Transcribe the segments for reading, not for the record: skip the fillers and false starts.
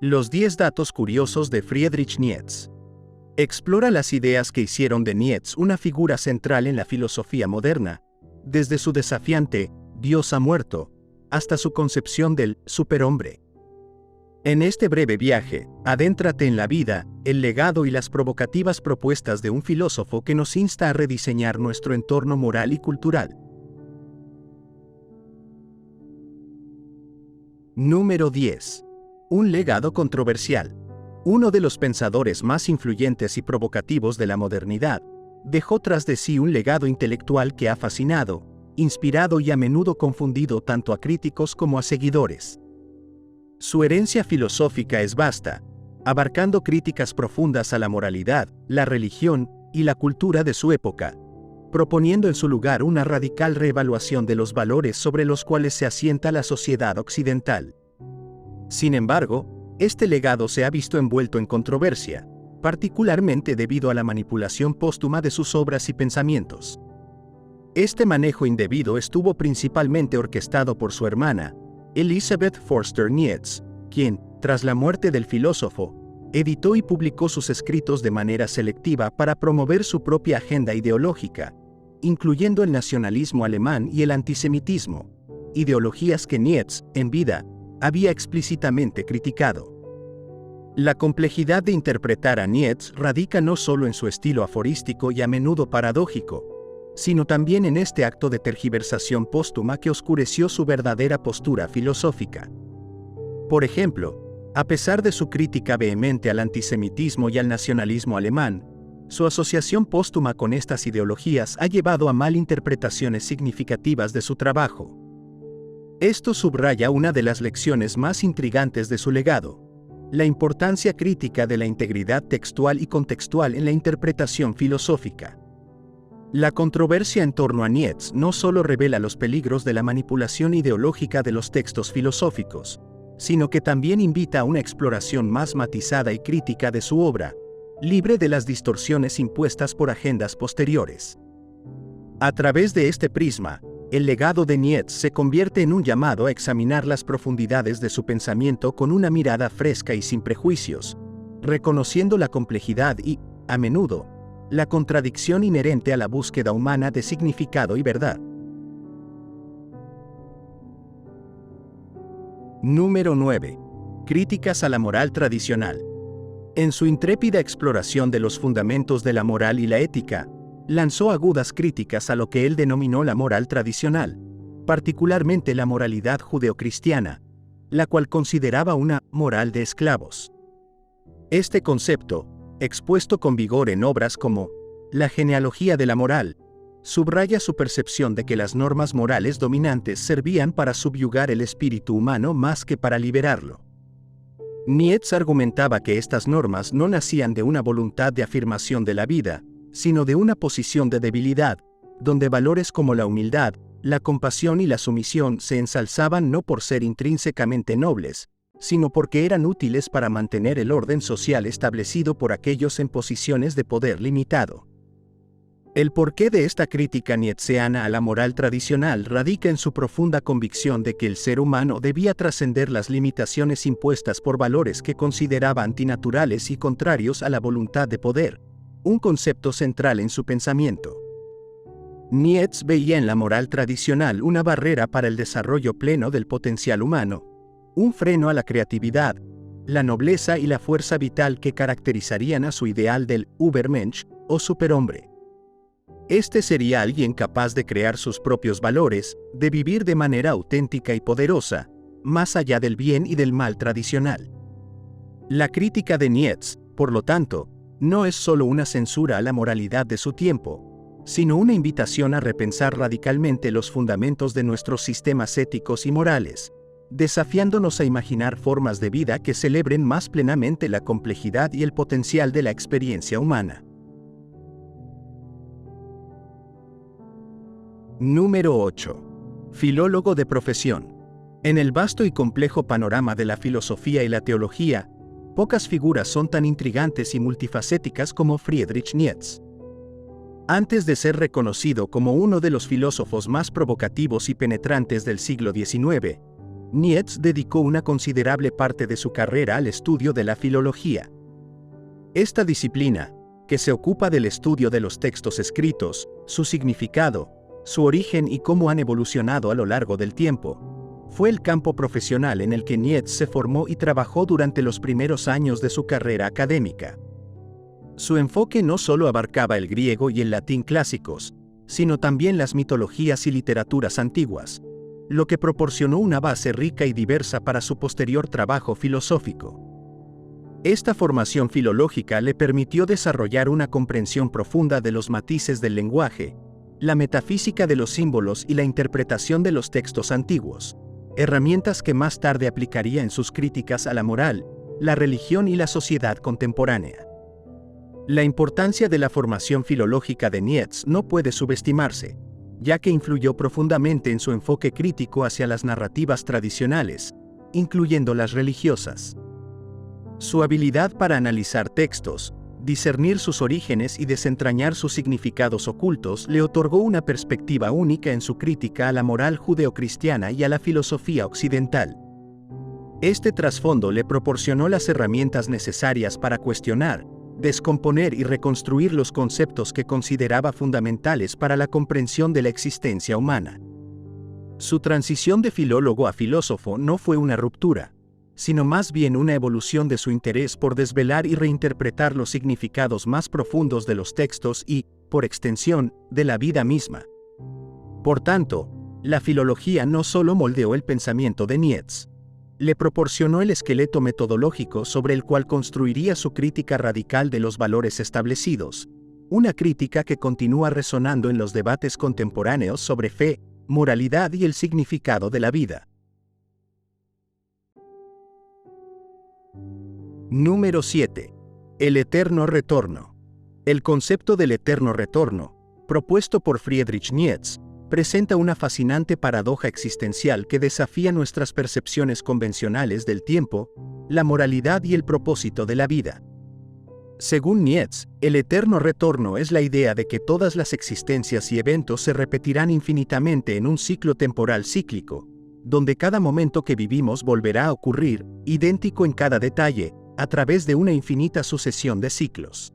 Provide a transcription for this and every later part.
Los 10 datos curiosos de Friedrich Nietzsche. Explora las ideas que hicieron de Nietzsche una figura central en la filosofía moderna, desde su desafiante «Dios ha muerto», hasta su concepción del superhombre. En este breve viaje, adéntrate en la vida, el legado y las provocativas propuestas de un filósofo que nos insta a rediseñar nuestro entorno moral y cultural. Número 10. Un legado controversial. Uno de los pensadores más influyentes y provocativos de la modernidad, dejó tras de sí un legado intelectual que ha fascinado, inspirado y a menudo confundido tanto a críticos como a seguidores. Su herencia filosófica es vasta, abarcando críticas profundas a la moralidad, la religión y la cultura de su época, proponiendo en su lugar una radical reevaluación de los valores sobre los cuales se asienta la sociedad occidental. Sin embargo, este legado se ha visto envuelto en controversia, particularmente debido a la manipulación póstuma de sus obras y pensamientos. Este manejo indebido estuvo principalmente orquestado por su hermana, Elisabeth Förster Nietzsche, quien, tras la muerte del filósofo, editó y publicó sus escritos de manera selectiva para promover su propia agenda ideológica, incluyendo el nacionalismo alemán y el antisemitismo, ideologías que Nietzsche, en vida, había explícitamente criticado. La complejidad de interpretar a Nietzsche radica no solo en su estilo aforístico y a menudo paradójico, sino también en este acto de tergiversación póstuma que oscureció su verdadera postura filosófica. Por ejemplo, a pesar de su crítica vehemente al antisemitismo y al nacionalismo alemán, su asociación póstuma con estas ideologías ha llevado a malinterpretaciones significativas de su trabajo. Esto subraya una de las lecciones más intrigantes de su legado: la importancia crítica de la integridad textual y contextual en la interpretación filosófica. La controversia en torno a Nietzsche no solo revela los peligros de la manipulación ideológica de los textos filosóficos, sino que también invita a una exploración más matizada y crítica de su obra, libre de las distorsiones impuestas por agendas posteriores. A través de este prisma, el legado de Nietzsche se convierte en un llamado a examinar las profundidades de su pensamiento con una mirada fresca y sin prejuicios, reconociendo la complejidad y, a menudo, la contradicción inherente a la búsqueda humana de significado y verdad. Número 9. Críticas a la moral tradicional. En su intrépida exploración de los fundamentos de la moral y la ética, lanzó agudas críticas a lo que él denominó la moral tradicional, particularmente la moralidad judeocristiana, la cual consideraba una moral de esclavos. Este concepto, expuesto con vigor en obras como La genealogía de la moral, subraya su percepción de que las normas morales dominantes servían para subyugar el espíritu humano más que para liberarlo. Nietzsche argumentaba que estas normas no nacían de una voluntad de afirmación de la vida, sino de una posición de debilidad, donde valores como la humildad, la compasión y la sumisión se ensalzaban no por ser intrínsecamente nobles, sino porque eran útiles para mantener el orden social establecido por aquellos en posiciones de poder limitado. El porqué de esta crítica nietzscheana a la moral tradicional radica en su profunda convicción de que el ser humano debía trascender las limitaciones impuestas por valores que consideraba antinaturales y contrarios a la voluntad de poder, un concepto central en su pensamiento. Nietzsche veía en la moral tradicional una barrera para el desarrollo pleno del potencial humano, un freno a la creatividad, la nobleza y la fuerza vital que caracterizarían a su ideal del Übermensch o superhombre. Este sería alguien capaz de crear sus propios valores, de vivir de manera auténtica y poderosa, más allá del bien y del mal tradicional. La crítica de Nietzsche, por lo tanto, no es solo una censura a la moralidad de su tiempo, sino una invitación a repensar radicalmente los fundamentos de nuestros sistemas éticos y morales, desafiándonos a imaginar formas de vida que celebren más plenamente la complejidad y el potencial de la experiencia humana. Número 8. Filólogo de profesión. En el vasto y complejo panorama de la filosofía y la teología, pocas figuras son tan intrigantes y multifacéticas como Friedrich Nietzsche. Antes de ser reconocido como uno de los filósofos más provocativos y penetrantes del siglo XIX, Nietzsche dedicó una considerable parte de su carrera al estudio de la filología. Esta disciplina, que se ocupa del estudio de los textos escritos, su significado, su origen y cómo han evolucionado a lo largo del tiempo, fue el campo profesional en el que Nietzsche se formó y trabajó durante los primeros años de su carrera académica. Su enfoque no solo abarcaba el griego y el latín clásicos, sino también las mitologías y literaturas antiguas, lo que proporcionó una base rica y diversa para su posterior trabajo filosófico. Esta formación filológica le permitió desarrollar una comprensión profunda de los matices del lenguaje, la metafísica de los símbolos y la interpretación de los textos antiguos, herramientas que más tarde aplicaría en sus críticas a la moral, la religión y la sociedad contemporánea. La importancia de la formación filológica de Nietzsche no puede subestimarse, ya que influyó profundamente en su enfoque crítico hacia las narrativas tradicionales, incluyendo las religiosas. Su habilidad para analizar textos, discernir sus orígenes y desentrañar sus significados ocultos le otorgó una perspectiva única en su crítica a la moral judeocristiana y a la filosofía occidental. Este trasfondo le proporcionó las herramientas necesarias para cuestionar, descomponer y reconstruir los conceptos que consideraba fundamentales para la comprensión de la existencia humana. Su transición de filólogo a filósofo no fue una ruptura, sino más bien una evolución de su interés por desvelar y reinterpretar los significados más profundos de los textos y, por extensión, de la vida misma. Por tanto, la filología no solo moldeó el pensamiento de Nietzsche, le proporcionó el esqueleto metodológico sobre el cual construiría su crítica radical de los valores establecidos, una crítica que continúa resonando en los debates contemporáneos sobre fe, moralidad y el significado de la vida. Número 7. El eterno retorno. El concepto del eterno retorno, propuesto por Friedrich Nietzsche, presenta una fascinante paradoja existencial que desafía nuestras percepciones convencionales del tiempo, la moralidad y el propósito de la vida. Según Nietzsche, el eterno retorno es la idea de que todas las existencias y eventos se repetirán infinitamente en un ciclo temporal cíclico, donde cada momento que vivimos volverá a ocurrir, idéntico en cada detalle, a través de una infinita sucesión de ciclos.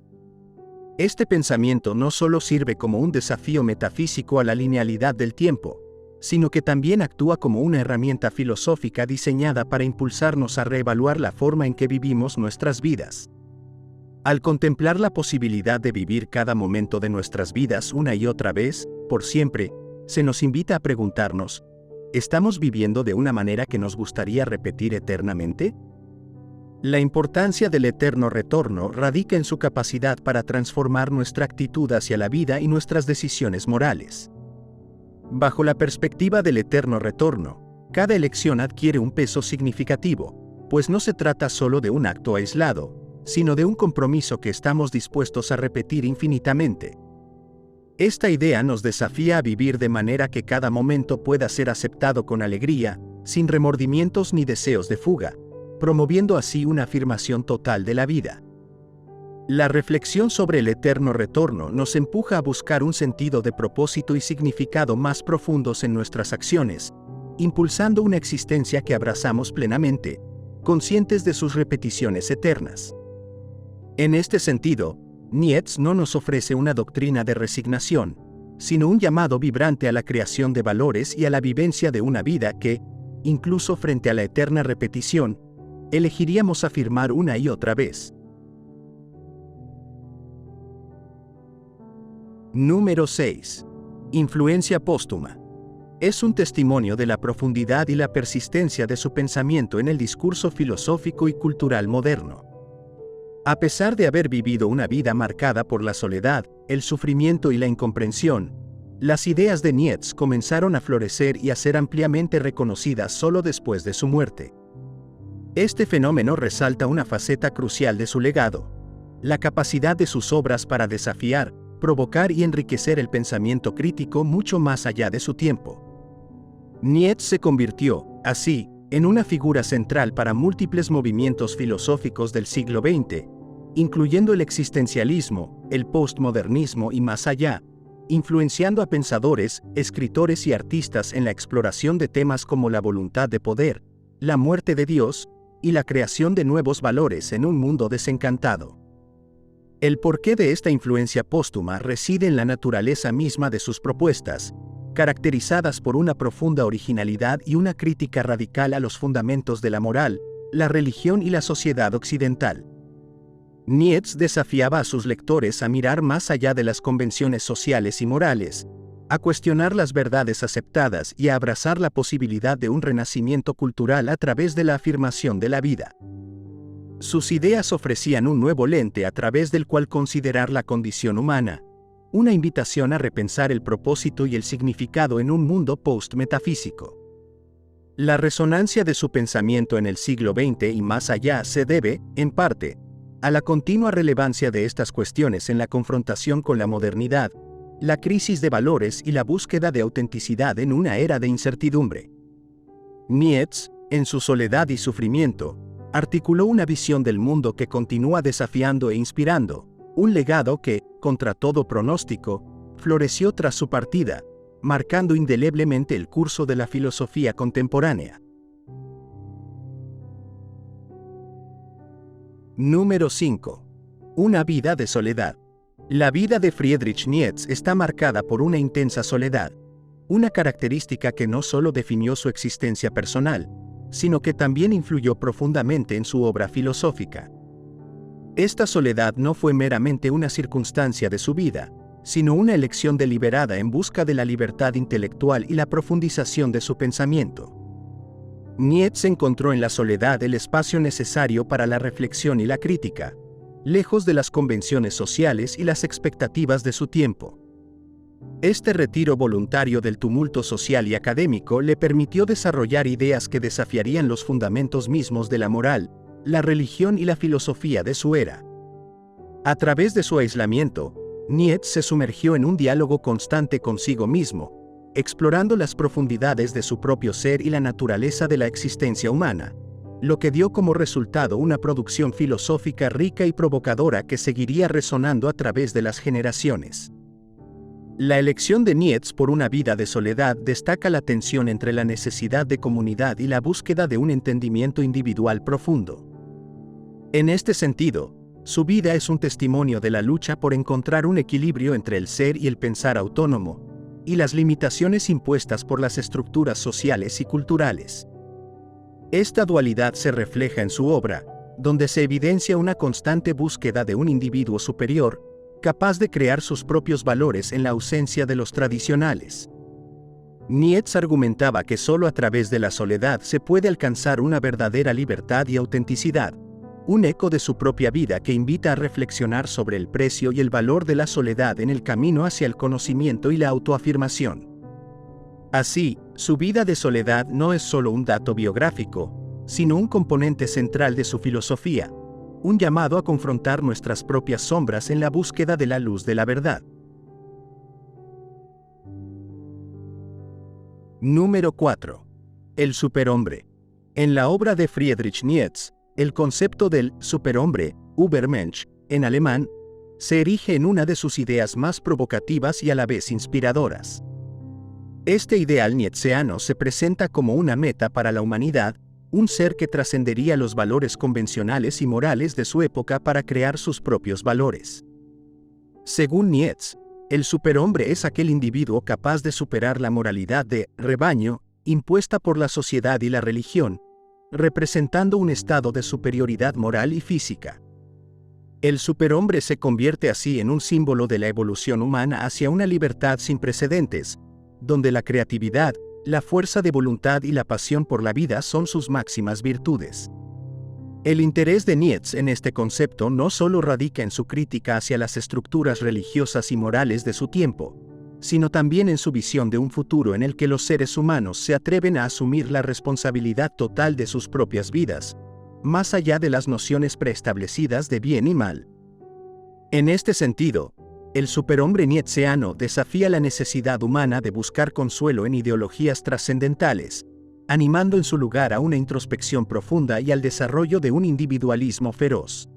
Este pensamiento no solo sirve como un desafío metafísico a la linealidad del tiempo, sino que también actúa como una herramienta filosófica diseñada para impulsarnos a reevaluar la forma en que vivimos nuestras vidas. Al contemplar la posibilidad de vivir cada momento de nuestras vidas una y otra vez, por siempre, se nos invita a preguntarnos, ¿estamos viviendo de una manera que nos gustaría repetir eternamente? La importancia del eterno retorno radica en su capacidad para transformar nuestra actitud hacia la vida y nuestras decisiones morales. Bajo la perspectiva del eterno retorno, cada elección adquiere un peso significativo, pues no se trata solo de un acto aislado, sino de un compromiso que estamos dispuestos a repetir infinitamente. Esta idea nos desafía a vivir de manera que cada momento pueda ser aceptado con alegría, sin remordimientos ni deseos de fuga, promoviendo así una afirmación total de la vida. La reflexión sobre el eterno retorno nos empuja a buscar un sentido de propósito y significado más profundos en nuestras acciones, impulsando una existencia que abrazamos plenamente, conscientes de sus repeticiones eternas. En este sentido, Nietzsche no nos ofrece una doctrina de resignación, sino un llamado vibrante a la creación de valores y a la vivencia de una vida que, incluso frente a la eterna repetición, elegiríamos afirmar una y otra vez. Número 6. Influencia póstuma. Es un testimonio de la profundidad y la persistencia de su pensamiento en el discurso filosófico y cultural moderno. A pesar de haber vivido una vida marcada por la soledad, el sufrimiento y la incomprensión, las ideas de Nietzsche comenzaron a florecer y a ser ampliamente reconocidas solo después de su muerte. Este fenómeno resalta una faceta crucial de su legado: la capacidad de sus obras para desafiar, provocar y enriquecer el pensamiento crítico mucho más allá de su tiempo. Nietzsche se convirtió, así, en una figura central para múltiples movimientos filosóficos del siglo XX, incluyendo el existencialismo, el postmodernismo y más allá, influenciando a pensadores, escritores y artistas en la exploración de temas como la voluntad de poder, la muerte de Dios, y la creación de nuevos valores en un mundo desencantado. El porqué de esta influencia póstuma reside en la naturaleza misma de sus propuestas, caracterizadas por una profunda originalidad y una crítica radical a los fundamentos de la moral, la religión y la sociedad occidental. Nietzsche desafiaba a sus lectores a mirar más allá de las convenciones sociales y morales, a cuestionar las verdades aceptadas y a abrazar la posibilidad de un renacimiento cultural a través de la afirmación de la vida. Sus ideas ofrecían un nuevo lente a través del cual considerar la condición humana, una invitación a repensar el propósito y el significado en un mundo post-metafísico. La resonancia de su pensamiento en el siglo XX y más allá se debe, en parte, a la continua relevancia de estas cuestiones en la confrontación con la modernidad, la crisis de valores y la búsqueda de autenticidad en una era de incertidumbre. Nietzsche, en su soledad y sufrimiento, articuló una visión del mundo que continúa desafiando e inspirando, un legado que, contra todo pronóstico, floreció tras su partida, marcando indeleblemente el curso de la filosofía contemporánea. Número 5. Una vida de soledad. La vida de Friedrich Nietzsche está marcada por una intensa soledad, una característica que no solo definió su existencia personal, sino que también influyó profundamente en su obra filosófica. Esta soledad no fue meramente una circunstancia de su vida, sino una elección deliberada en busca de la libertad intelectual y la profundización de su pensamiento. Nietzsche encontró en la soledad el espacio necesario para la reflexión y la crítica, lejos de las convenciones sociales y las expectativas de su tiempo. Este retiro voluntario del tumulto social y académico le permitió desarrollar ideas que desafiarían los fundamentos mismos de la moral, la religión y la filosofía de su era. A través de su aislamiento, Nietzsche se sumergió en un diálogo constante consigo mismo, explorando las profundidades de su propio ser y la naturaleza de la existencia humana, lo que dio como resultado una producción filosófica rica y provocadora que seguiría resonando a través de las generaciones. La elección de Nietzsche por una vida de soledad destaca la tensión entre la necesidad de comunidad y la búsqueda de un entendimiento individual profundo. En este sentido, su vida es un testimonio de la lucha por encontrar un equilibrio entre el ser y el pensar autónomo, y las limitaciones impuestas por las estructuras sociales y culturales. Esta dualidad se refleja en su obra, donde se evidencia una constante búsqueda de un individuo superior, capaz de crear sus propios valores en la ausencia de los tradicionales. Nietzsche argumentaba que solo a través de la soledad se puede alcanzar una verdadera libertad y autenticidad, un eco de su propia vida que invita a reflexionar sobre el precio y el valor de la soledad en el camino hacia el conocimiento y la autoafirmación. Así, su vida de soledad no es solo un dato biográfico, sino un componente central de su filosofía, un llamado a confrontar nuestras propias sombras en la búsqueda de la luz de la verdad. Número 4. El superhombre. En la obra de Friedrich Nietzsche, el concepto del superhombre, Übermensch, en alemán, se erige en una de sus ideas más provocativas y a la vez inspiradoras. Este ideal nietzscheano se presenta como una meta para la humanidad, un ser que trascendería los valores convencionales y morales de su época para crear sus propios valores. Según Nietzsche, el superhombre es aquel individuo capaz de superar la moralidad de rebaño, impuesta por la sociedad y la religión, representando un estado de superioridad moral y física. El superhombre se convierte así en un símbolo de la evolución humana hacia una libertad sin precedentes, donde la creatividad, la fuerza de voluntad y la pasión por la vida son sus máximas virtudes. El interés de Nietzsche en este concepto no solo radica en su crítica hacia las estructuras religiosas y morales de su tiempo, sino también en su visión de un futuro en el que los seres humanos se atreven a asumir la responsabilidad total de sus propias vidas, más allá de las nociones preestablecidas de bien y mal. En este sentido, el superhombre nietzscheano desafía la necesidad humana de buscar consuelo en ideologías trascendentales, animando en su lugar a una introspección profunda y al desarrollo de un individualismo feroz.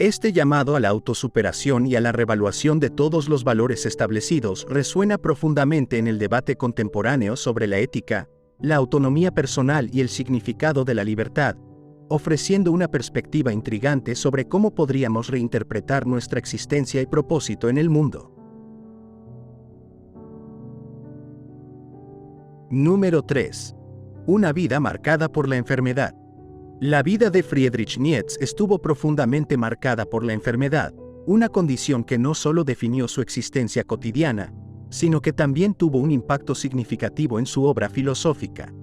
Este llamado a la autosuperación y a la revaluación de todos los valores establecidos resuena profundamente en el debate contemporáneo sobre la ética, la autonomía personal y el significado de la libertad, ofreciendo una perspectiva intrigante sobre cómo podríamos reinterpretar nuestra existencia y propósito en el mundo. Número 3. Una vida marcada por la enfermedad. La vida de Friedrich Nietzsche estuvo profundamente marcada por la enfermedad, una condición que no solo definió su existencia cotidiana, sino que también tuvo un impacto significativo en su obra filosófica.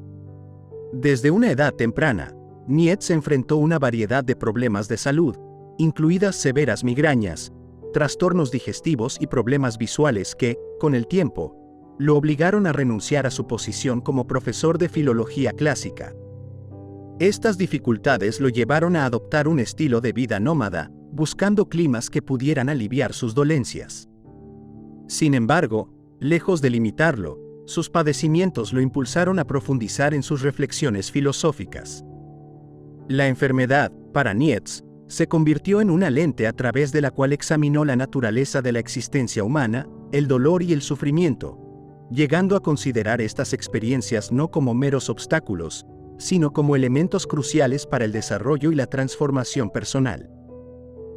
Desde una edad temprana, Nietzsche enfrentó una variedad de problemas de salud, incluidas severas migrañas, trastornos digestivos y problemas visuales que, con el tiempo, lo obligaron a renunciar a su posición como profesor de filología clásica. Estas dificultades lo llevaron a adoptar un estilo de vida nómada, buscando climas que pudieran aliviar sus dolencias. Sin embargo, lejos de limitarlo, sus padecimientos lo impulsaron a profundizar en sus reflexiones filosóficas. La enfermedad, para Nietzsche, se convirtió en una lente a través de la cual examinó la naturaleza de la existencia humana, el dolor y el sufrimiento, llegando a considerar estas experiencias no como meros obstáculos, sino como elementos cruciales para el desarrollo y la transformación personal.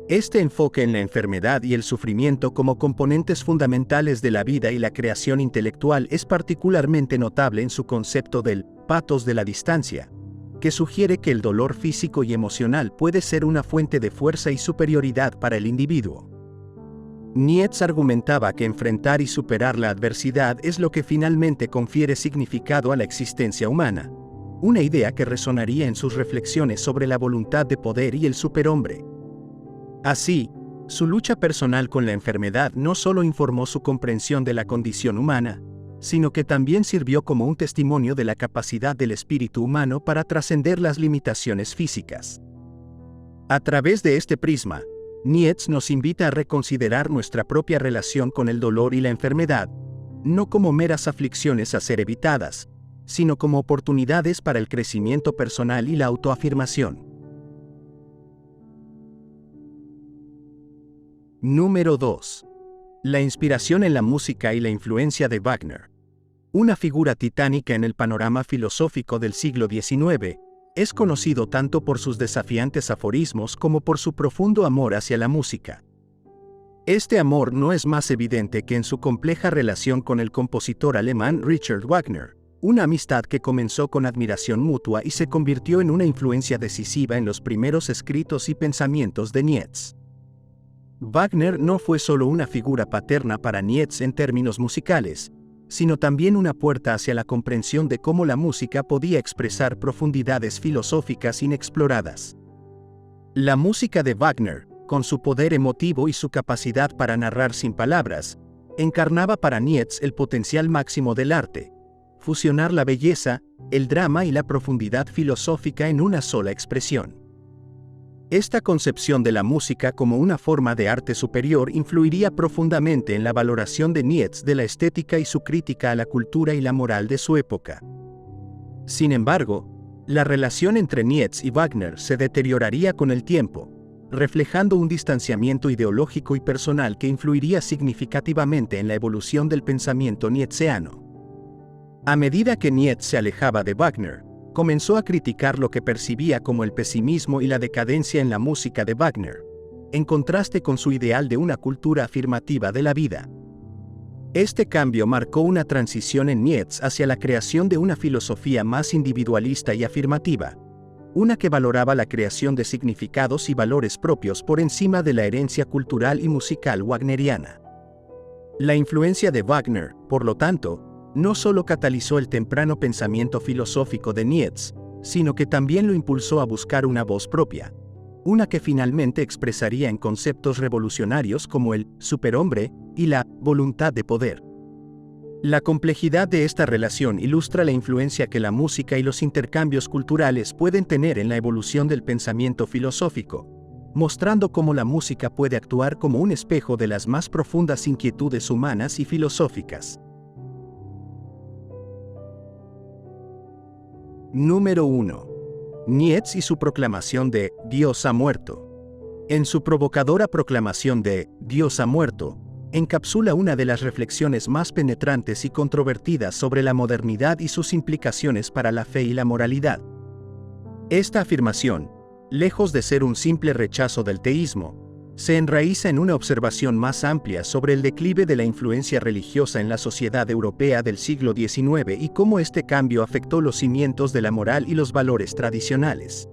Este enfoque en la enfermedad y el sufrimiento como componentes fundamentales de la vida y la creación intelectual es particularmente notable en su concepto del pathos de la distancia, que sugiere que el dolor físico y emocional puede ser una fuente de fuerza y superioridad para el individuo. Nietzsche argumentaba que enfrentar y superar la adversidad es lo que finalmente confiere significado a la existencia humana, una idea que resonaría en sus reflexiones sobre la voluntad de poder y el superhombre. Así, su lucha personal con la enfermedad no solo informó su comprensión de la condición humana, sino que también sirvió como un testimonio de la capacidad del espíritu humano para trascender las limitaciones físicas. A través de este prisma, Nietzsche nos invita a reconsiderar nuestra propia relación con el dolor y la enfermedad, no como meras aflicciones a ser evitadas, sino como oportunidades para el crecimiento personal y la autoafirmación. Número 2. La inspiración en la música y la influencia de Wagner. Una figura titánica en el panorama filosófico del siglo XIX, es conocido tanto por sus desafiantes aforismos como por su profundo amor hacia la música. Este amor no es más evidente que en su compleja relación con el compositor alemán Richard Wagner, una amistad que comenzó con admiración mutua y se convirtió en una influencia decisiva en los primeros escritos y pensamientos de Nietzsche. Wagner no fue solo una figura paterna para Nietzsche en términos musicales, sino también una puerta hacia la comprensión de cómo la música podía expresar profundidades filosóficas inexploradas. La música de Wagner, con su poder emotivo y su capacidad para narrar sin palabras, encarnaba para Nietzsche el potencial máximo del arte: fusionar la belleza, el drama y la profundidad filosófica en una sola expresión. Esta concepción de la música como una forma de arte superior influiría profundamente en la valoración de Nietzsche de la estética y su crítica a la cultura y la moral de su época. Sin embargo, la relación entre Nietzsche y Wagner se deterioraría con el tiempo, reflejando un distanciamiento ideológico y personal que influiría significativamente en la evolución del pensamiento nietzscheano. A medida que Nietzsche se alejaba de Wagner, comenzó a criticar lo que percibía como el pesimismo y la decadencia en la música de Wagner, en contraste con su ideal de una cultura afirmativa de la vida. Este cambio marcó una transición en Nietzsche hacia la creación de una filosofía más individualista y afirmativa, una que valoraba la creación de significados y valores propios por encima de la herencia cultural y musical wagneriana. La influencia de Wagner, por lo tanto, no solo catalizó el temprano pensamiento filosófico de Nietzsche, sino que también lo impulsó a buscar una voz propia, una que finalmente expresaría en conceptos revolucionarios como el superhombre y la voluntad de poder. La complejidad de esta relación ilustra la influencia que la música y los intercambios culturales pueden tener en la evolución del pensamiento filosófico, mostrando cómo la música puede actuar como un espejo de las más profundas inquietudes humanas y filosóficas. Número 1. Nietzsche y su proclamación de «Dios ha muerto». En su provocadora proclamación de Dios ha muerto, encapsula una de las reflexiones más penetrantes y controvertidas sobre la modernidad y sus implicaciones para la fe y la moralidad. Esta afirmación, lejos de ser un simple rechazo del teísmo, se enraiza en una observación más amplia sobre el declive de la influencia religiosa en la sociedad europea del siglo XIX y cómo este cambio afectó los cimientos de la moral y los valores tradicionales.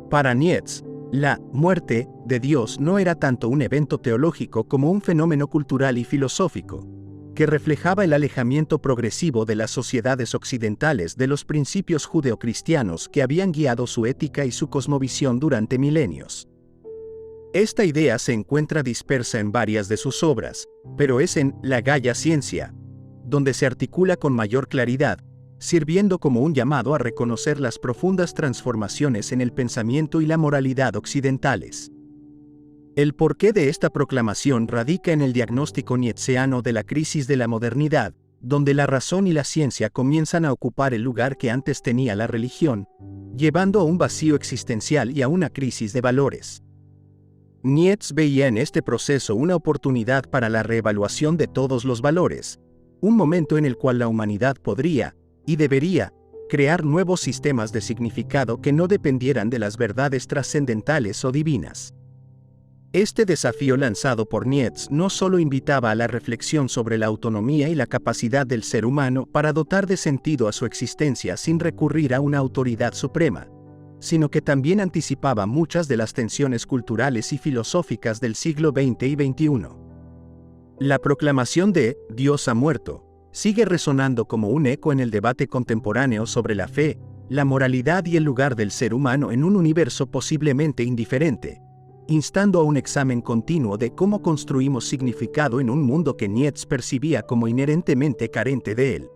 Para Nietzsche, la muerte de Dios no era tanto un evento teológico como un fenómeno cultural y filosófico, que reflejaba el alejamiento progresivo de las sociedades occidentales de los principios judeocristianos que habían guiado su ética y su cosmovisión durante milenios. Esta idea se encuentra dispersa en varias de sus obras, pero es en La Gaia Ciencia, donde se articula con mayor claridad, sirviendo como un llamado a reconocer las profundas transformaciones en el pensamiento y la moralidad occidentales. El porqué de esta proclamación radica en el diagnóstico nietzscheano de la crisis de la modernidad, donde la razón y la ciencia comienzan a ocupar el lugar que antes tenía la religión, llevando a un vacío existencial y a una crisis de valores. Nietzsche veía en este proceso una oportunidad para la reevaluación de todos los valores, un momento en el cual la humanidad podría, y debería, crear nuevos sistemas de significado que no dependieran de las verdades trascendentales o divinas. Este desafío lanzado por Nietzsche no solo invitaba a la reflexión sobre la autonomía y la capacidad del ser humano para dotar de sentido a su existencia sin recurrir a una autoridad suprema, sino que también anticipaba muchas de las tensiones culturales y filosóficas del siglo XX y XXI. La proclamación de Dios ha muerto sigue resonando como un eco en el debate contemporáneo sobre la fe, la moralidad y el lugar del ser humano en un universo posiblemente indiferente, instando a un examen continuo de cómo construimos significado en un mundo que Nietzsche percibía como inherentemente carente de él.